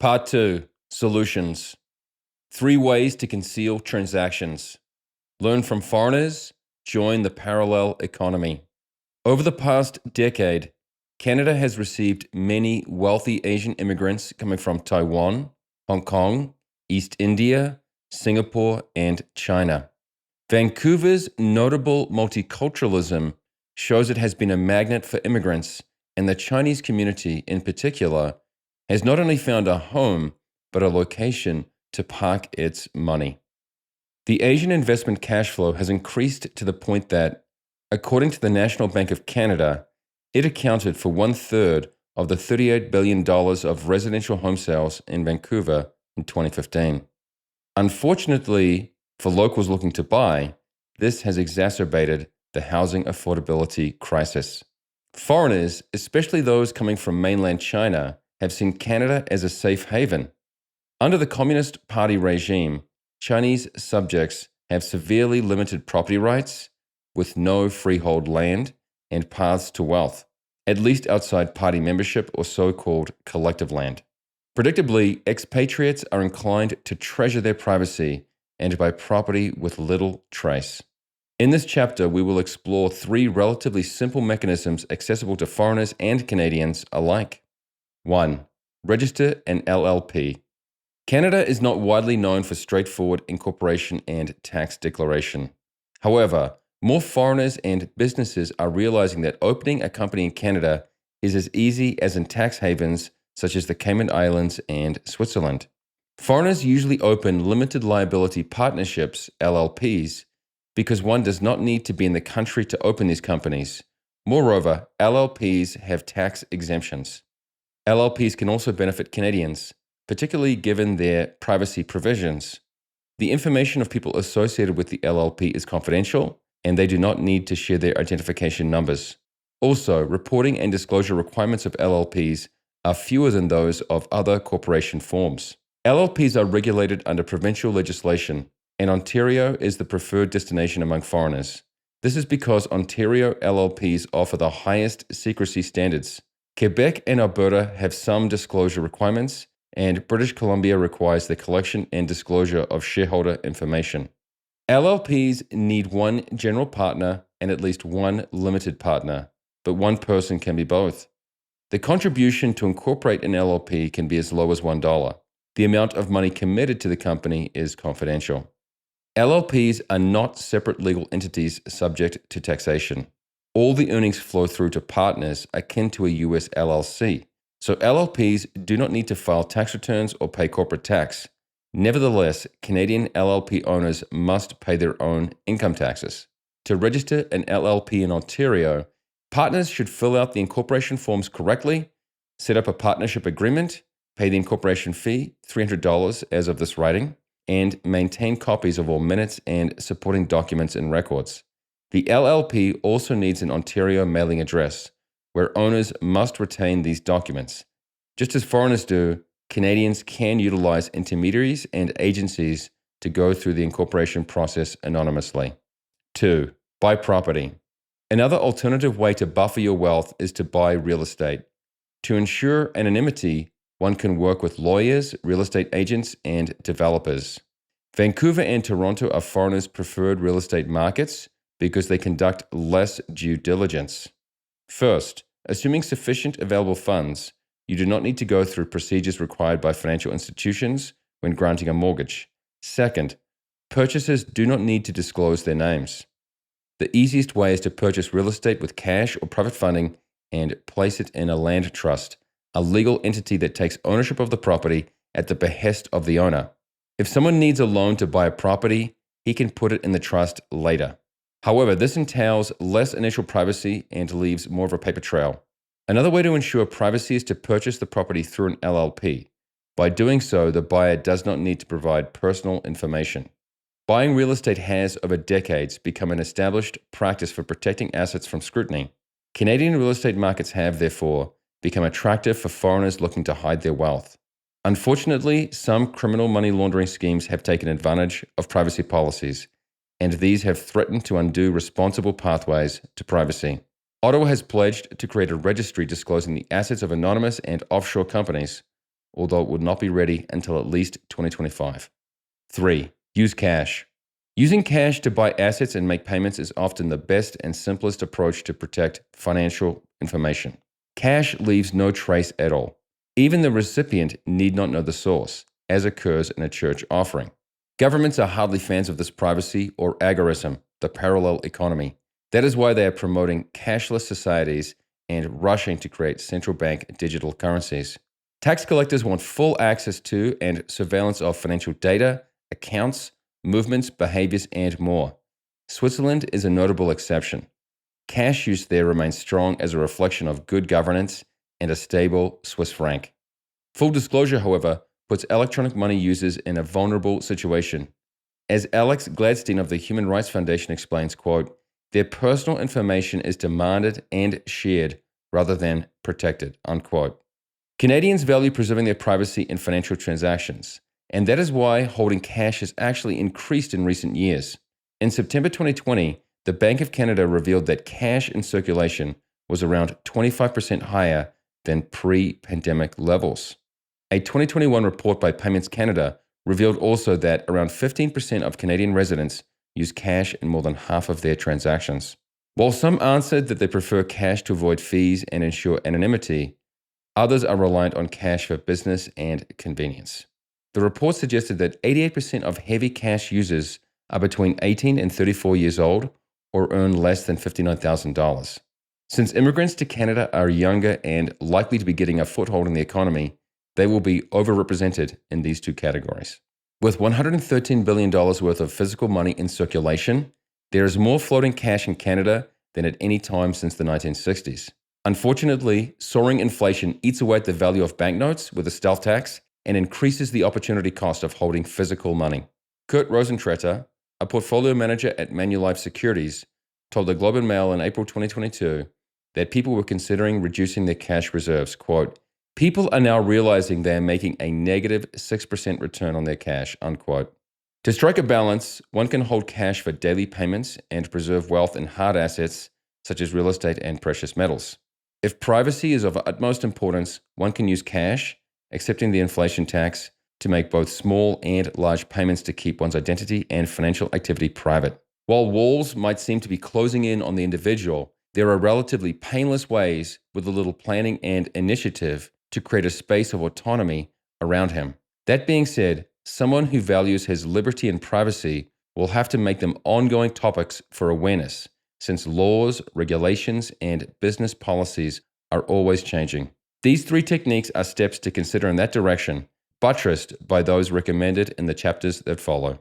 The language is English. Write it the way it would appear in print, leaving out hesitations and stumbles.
Part 2 Solutions. 3 ways to conceal transactions. Learn from foreigners, join the parallel economy. Over the past decade, Canada has received many wealthy Asian immigrants coming from Taiwan, Hong Kong, East India, Singapore, and China. Vancouver's notable multiculturalism shows it has been a magnet for immigrants, and the Chinese community in particular has not only found a home, but a location to park its money. The Asian investment cash flow has increased to the point that, according to the National Bank of Canada, it accounted for 1/3 of the $38 billion of residential home sales in Vancouver in 2015. Unfortunately, for locals looking to buy, this has exacerbated the housing affordability crisis. Foreigners, especially those coming from mainland China, have seen Canada as a safe haven. Under the Communist Party regime, Chinese subjects have severely limited property rights, with no freehold land and paths to wealth, at least outside party membership or so-called collective land. Predictably, expatriates are inclined to treasure their privacy and buy property with little trace. In this chapter, we will explore 3 relatively simple mechanisms accessible to foreigners and Canadians alike. 1. Register an LLP. Canada is not widely known for straightforward incorporation and tax declaration. However, more foreigners and businesses are realizing that opening a company in Canada is as easy as in tax havens such as the Cayman Islands and Switzerland. Foreigners usually open limited liability partnerships, LLPs, because one does not need to be in the country to open these companies. Moreover, LLPs have tax exemptions. LLPs can also benefit Canadians, particularly given their privacy provisions. The information of people associated with the LLP is confidential, and they do not need to share their identification numbers. Also, reporting and disclosure requirements of LLPs are fewer than those of other corporation forms. LLPs are regulated under provincial legislation, and Ontario is the preferred destination among foreigners. This is because Ontario LLPs offer the highest secrecy standards. Quebec and Alberta have some disclosure requirements, and British Columbia requires the collection and disclosure of shareholder information. LLPs need one general partner and at least one limited partner, but one person can be both. The contribution to incorporate an LLP can be as low as $1. The amount of money committed to the company is confidential. LLPs are not separate legal entities subject to taxation. All the earnings flow through to partners akin to a US LLC. So LLPs do not need to file tax returns or pay corporate tax. Nevertheless, Canadian LLP owners must pay their own income taxes. To register an LLP in Ontario, partners should fill out the incorporation forms correctly, set up a partnership agreement, pay the incorporation fee, $300 as of this writing, and maintain copies of all minutes and supporting documents and records. The LLP also needs an Ontario mailing address, where owners must retain these documents. Just as foreigners do, Canadians can utilize intermediaries and agencies to go through the incorporation process anonymously. 2. Buy property. Another alternative way to buffer your wealth is to buy real estate. To ensure anonymity, one can work with lawyers, real estate agents, and developers. Vancouver and Toronto are foreigners' preferred real estate markets because they conduct less due diligence. First, assuming sufficient available funds, you do not need to go through procedures required by financial institutions when granting a mortgage. Second, purchasers do not need to disclose their names. The easiest way is to purchase real estate with cash or private funding and place it in a land trust, a legal entity that takes ownership of the property at the behest of the owner. If someone needs a loan to buy a property, he can put it in the trust later. However, this entails less initial privacy and leaves more of a paper trail. Another way to ensure privacy is to purchase the property through an LLP. By doing so, the buyer does not need to provide personal information. Buying real estate has, over decades, become an established practice for protecting assets from scrutiny. Canadian real estate markets have, therefore, become attractive for foreigners looking to hide their wealth. Unfortunately, some criminal money laundering schemes have taken advantage of privacy policies, and these have threatened to undo responsible pathways to privacy. Ottawa has pledged to create a registry disclosing the assets of anonymous and offshore companies. although it would not be ready until at least 2025. 3. Use cash. Using cash to buy assets and make payments is often the best and simplest approach to protect financial information. Cash leaves no trace at all. Even the recipient need not know the source, as occurs in a church offering. Governments are hardly fans of this privacy or agorism, the parallel economy. That is why they are promoting cashless societies and rushing to create central bank digital currencies. Tax collectors want full access to and surveillance of financial data, accounts, movements, behaviors, and more. Switzerland is a notable exception. Cash use there remains strong as a reflection of good governance and a stable Swiss franc. Full disclosure, however, puts electronic money users in a vulnerable situation. As Alex Gladstein of the Human Rights Foundation explains, quote, their personal information is demanded and shared rather than protected, unquote. Canadians value preserving their privacy in financial transactions, and that is why holding cash has actually increased in recent years. In September 2020, the Bank of Canada revealed that cash in circulation was around 25% higher than pre-pandemic levels. A 2021 report by Payments Canada revealed also that around 15% of Canadian residents use cash in more than half of their transactions. While some answered that they prefer cash to avoid fees and ensure anonymity, others are reliant on cash for business and convenience. The report suggested that 88% of heavy cash users are between 18 and 34 years old or earn less than $59,000. Since immigrants to Canada are younger and likely to be getting a foothold in the economy, they will be overrepresented in these two categories. With $113 billion worth of physical money in circulation, there is more floating cash in Canada than at any time since the 1960s. Unfortunately, soaring inflation eats away at the value of banknotes with a stealth tax and increases the opportunity cost of holding physical money. Kurt Rosentreter, a portfolio manager at Manulife Securities, told the Globe and Mail in April 2022 that people were considering reducing their cash reserves. Quote, people are now realizing they are making a negative 6% return on their cash, unquote. To strike a balance, one can hold cash for daily payments and preserve wealth in hard assets such as real estate and precious metals. If privacy is of utmost importance, one can use cash, accepting the inflation tax, to make both small and large payments to keep one's identity and financial activity private. While walls might seem to be closing in on the individual, there are relatively painless ways, with a little planning and initiative, to create a space of autonomy around him. That being said, someone who values his liberty and privacy will have to make them ongoing topics for awareness, since laws, regulations, and business policies are always changing. These three techniques are steps to consider in that direction, buttressed by those recommended in the chapters that follow.